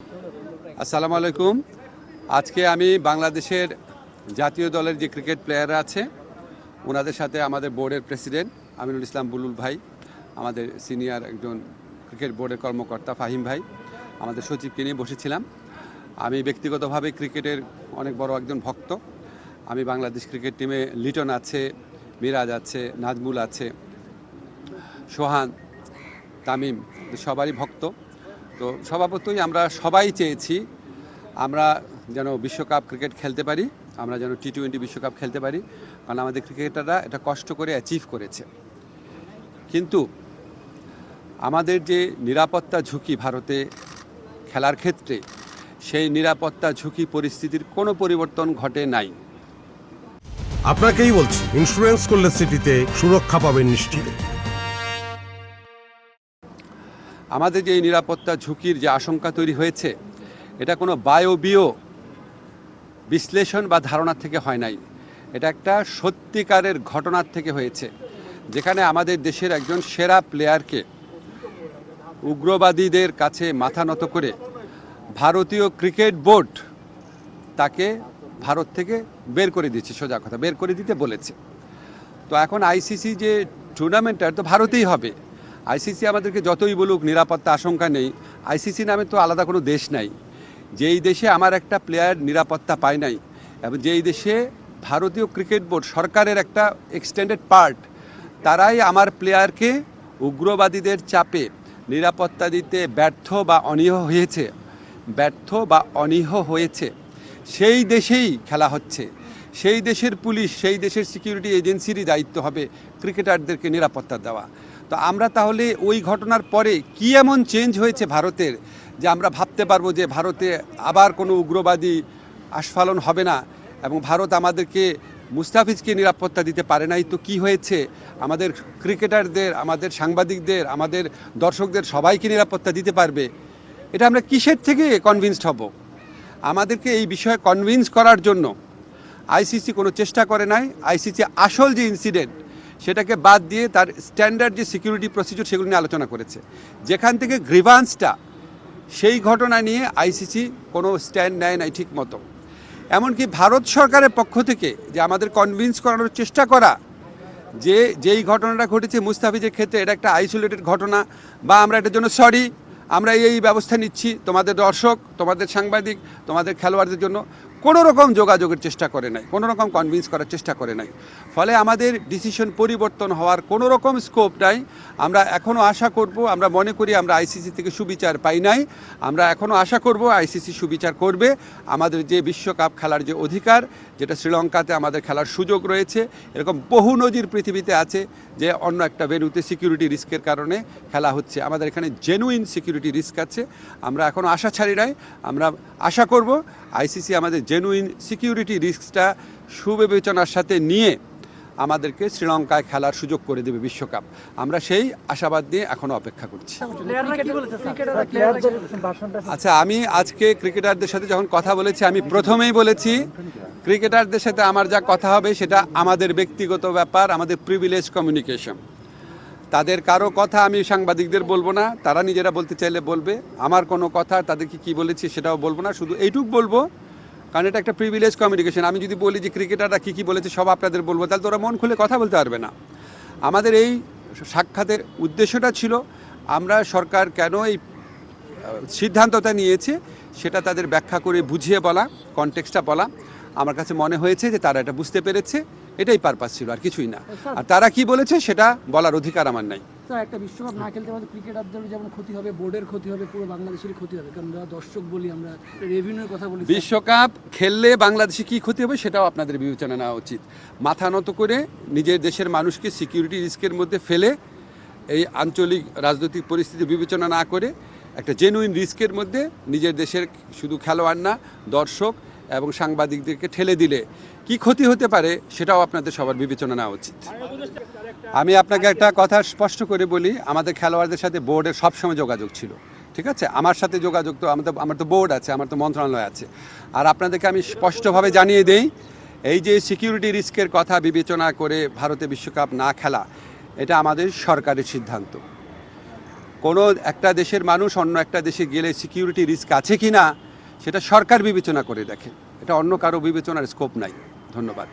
আসসালামু আলাইকুম। আজকে আমি বাংলাদেশের জাতীয় দলের যে ক্রিকেট প্লেয়াররা আছে ওনাদের সাথে আমাদের বোর্ডের প্রেসিডেন্ট আমিনুল ইসলাম বুলুল ভাই, আমাদের সিনিয়র একজন ক্রিকেট বোর্ডের কর্মকর্তা ফাহিম ভাই, আমাদের সচিবকে নিয়ে বসেছিলাম। আমি ব্যক্তিগতভাবে ক্রিকেটের অনেক বড় একজন ভক্ত। আমি বাংলাদেশ ক্রিকেট টিমে লিটন আছে, মিরাজ আছে, নাজমুল আছে, সোহান, তামিম, সবারই ভক্ত। তো স্বভাবতই আমরা সবাই চেয়েছি আমরা যেন বিশ্বকাপ ক্রিকেট খেলতে পারি, আমরা যেন টি-20 বিশ্বকাপ খেলতে পারি, কারণ আমাদের ক্রিকেটাররা এটা কষ্ট করে অ্যাচিভ করেছে। কিন্তু আমাদের যে নিরাপত্তা ঝুঁকি ভারতে খেলার ক্ষেত্রে, সেই নিরাপত্তা ঝুঁকি পরিস্থিতির কোনো পরিবর্তন ঘটে নাই। আপনাকেই বলছি, ইন্স্যুরেন্স করলে সিটিতে সুরক্ষা পাবেন নিশ্চিত। আমাদের যে নিরাপত্তা ঝুঁকির যে আশঙ্কা তৈরি হয়েছে, এটা কোনো বায়বীয় বিশ্লেষণ বা ধারণা থেকে হয় নাই, এটা একটা সত্যিকারের ঘটনার থেকে হয়েছে, যেখানে আমাদের দেশের একজন সেরা প্লেয়ারকে উগ্রবাদীদের কাছে মাথা নত করে ভারতীয় ক্রিকেট বোর্ড তাকে ভারত থেকে বের করে দিচ্ছে, সোজা কথা বের করে দিতে বলেছে। তো এখন আইসিসি যে টুর্নামেন্টটা তো ভারতেই হবে। আইসিসি আমাদেরকে যতই বলুক নিরাপত্তা আশঙ্কা নেই, আইসিসি নামে তো আলাদা কোনো দেশ নাই। যেই দেশে আমার একটা প্লেয়ার নিরাপত্তা পায় নাই, এবং যেই দেশে ভারতীয় ক্রিকেট বোর্ড সরকারের একটা এক্সটেন্ডেড পার্ট, তারাই আমার প্লেয়ারকে উগ্রবাদীদের চাপে নিরাপত্তা দিতে ব্যর্থ বা অনীহ হয়েছে, সেই দেশেই খেলা হচ্ছে। সেই দেশের পুলিশ, সেই দেশের সিকিউরিটি এজেন্সিরই দায়িত্ব হবে ক্রিকেটারদেরকে নিরাপত্তা দেওয়া। তো আমরা তাহলে ওই ঘটনার পরে কি এমন চেঞ্জ হয়েছে ভারতের, যে আমরা ভাবতে পারবো যে ভারতে আবার কোনো উগ্রবাদী আস্ফালন হবে না, এবং ভারত আমাদেরকে মুস্তাফিজকে নিরাপত্তা দিতে পারে নাই তো কি হয়েছে, আমাদের ক্রিকেটারদের, আমাদের সাংবাদিকদের, আমাদের দর্শকদের সবাইকে নিরাপত্তা দিতে পারবে। এটা আমরা কিসের থেকে কনভিন্সড হব? আমাদেরকে এই বিষয়ে কনভিন্স করার জন্য আইসিসি কোনো চেষ্টা করে নাই। আইসিসি আসল যে ইনসিডেন্ট সেটাকে বাদ দিয়ে তার স্ট্যান্ডার্ড যে সিকিউরিটি প্রসিডিউর সেগুলো নিয়ে আলোচনা করেছে। যেখান থেকে গ্রিভান্সটা, সেই ঘটনা নিয়ে আইসিসি কোনো স্ট্যান্ড নেয় নাই ঠিক মতো। এমনকি ভারত সরকারের পক্ষ থেকে যে আমাদের কনভিন্স করানোর চেষ্টা করা যে যেই ঘটনাটা ঘটেছে মুস্তাফিজের ক্ষেত্রে এটা একটা আইসোলেটেড ঘটনা, বা আমরা এটার জন্য সরি, আমরা এই ব্যবস্থা নিচ্ছি, তোমাদের দর্শক, তোমাদের সাংবাদিক, তোমাদের খেলোয়াড়দের জন্য কোনো রকম যোগাযোগের চেষ্টা করে নাই, কোনো রকম কনভিন্স করার চেষ্টা করে নাই। ফলে আমাদের ডিসিশন পরিবর্তন হওয়ার কোনো রকম স্কোপ নাই। আমরা এখনও আশা করব, আমরা মনে করি আমরা আইসিসি থেকে সুবিচার পাই নাই, আমরা এখনও আশা করব আইসিসি সুবিচার করবে। আমাদের যে বিশ্বকাপ খেলার যে অধিকার, যেটা শ্রীলঙ্কাতে আমাদের খেলার সুযোগ রয়েছে, এরকম বহু নজির পৃথিবীতে আছে যে অন্য একটা ভেন্যুতে সিকিউরিটি রিস্কের কারণে খেলা হচ্ছে, আমাদের এখানে জেনুইন সিকিউরিটি রিস্ক আছে। আমরা এখনও আশা ছাড়ি নাই, আমরা আশা করব আইসিসি আমাদের জেনুইন সিকিউরিটি রিস্কটা সুবিবেচনার সাথে নিয়ে আমাদেরকে শ্রীলঙ্কায় খেলার সুযোগ করে দেবে বিশ্বকাপ। আমরা সেই আশাবাদ নিয়ে এখনও অপেক্ষা করছি। আচ্ছা, আমি আজকে ক্রিকেটারদের সাথে যখন কথা বলেছি, আমি প্রথমেই বলেছি ক্রিকেটারদের সাথে আমার যা কথা হবে সেটা আমাদের ব্যক্তিগত ব্যাপার, আমাদের প্রিভিলেজ কমিউনিকেশন। তাদের কারো কথা আমি সাংবাদিকদের বলবো না, তারা নিজেরা বলতে চাইলে বলবে। আমার কোনো কথা তাদেরকে কি বলেছি সেটাও বলবো না, শুধু এইটুক বলবো, কারণ এটা একটা প্রিভিলেজ কমিউনিকেশন। আমি যদি বলি যে ক্রিকেটাররা কী বলেছে সব আপনাদের বলবো, তাহলে তো ওরা মন খুলে কথা বলতে পারবে না। আমাদের এই সাক্ষাতের উদ্দেশ্যটা ছিল আমরা সরকার কেন এই সিদ্ধান্তটা নিয়েছে সেটা তাদের ব্যাখ্যা করে বুঝিয়ে বলা, কনটেক্সটটা বলা। আমার কাছে মনে হয়েছে যে তারা এটা বুঝতে পেরেছে, এটাই পারপাস ছিল, আর কিছুই না। আর তারা কি বলেছে সেটা বলার অধিকার আমার নাই। স্যার, একটা বিশ্বকাপ না খেলতে পারলে ক্রিকেটারদের যেমন ক্ষতি হবে, বোর্ডের ক্ষতি হবে, পুরো বাংলাদেশেরই ক্ষতি হবে, কারণ আমরা দর্শক বলি, আমরা রেভিনিউর কথা বলি। বিশ্বকাপ খেললে বাংলাদেশে কি ক্ষতি হবে সেটাও আপনাদের বিবেচনা নেওয়া উচিত। মাথা নত করে নিজের দেশের মানুষকে সিকিউরিটি রিস্কের মধ্যে ফেলে, এই আঞ্চলিক রাজনৈতিক পরিস্থিতি বিবেচনা না করে একটা জেনুইন রিস্কের মধ্যে নিজের দেশের শুধু খেলোয়াড় না, দর্শক এবং সাংবাদিকদেরকে ঠেলে দিলে কি ক্ষতি হতে পারে সেটাও আপনাদের সবার বিবেচনা নেওয়া উচিত। আমি আপনাকে একটা কথা স্পষ্ট করে বলি, আমাদের খেলোয়াড়দের সাথে বোর্ডের সবসময় যোগাযোগ ছিল, ঠিক আছে? আমার সাথে যোগাযোগ তো আমার তো বোর্ড আছে, আমার তো মন্ত্রণালয় আছে। আর আপনাদেরকে আমি স্পষ্টভাবে জানিয়ে দেই, এই যে সিকিউরিটি রিস্কের কথা বিবেচনা করে ভারতে বিশ্বকাপ না খেলা, এটা আমাদের সরকারের সিদ্ধান্ত। কোনো একটা দেশের মানুষ অন্য একটা দেশে গেলে সিকিউরিটি রিস্ক আছে কি না সেটা সরকার বিবেচনা করে দেখে, এটা অন্য কারো বিবেচনার স্কোপ নাই। ধন্যবাদ।